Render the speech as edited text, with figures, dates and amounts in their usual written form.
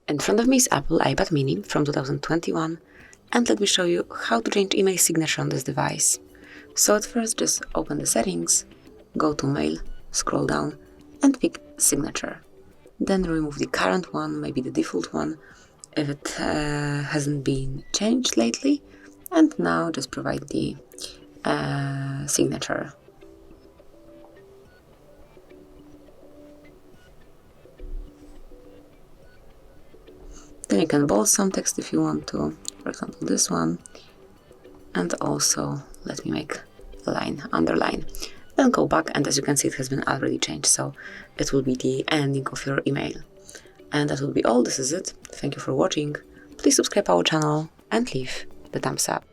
In front of me is Apple iPad mini from 2021, and let me show you how to change email signature on this device. So at first just open the settings, go to mail, scroll down and pick signature. Then remove the current one, maybe the default one, if it hasn't been changed lately, and now just provide the signature. Then you can bold some text if you want to, for example this one, and also let me make a line, underline. Then go back, and as you can see it has been already changed, so it will be the ending of your email. And that will be all. This is it. Thank you for watching. Please subscribe our channel and leave the thumbs up.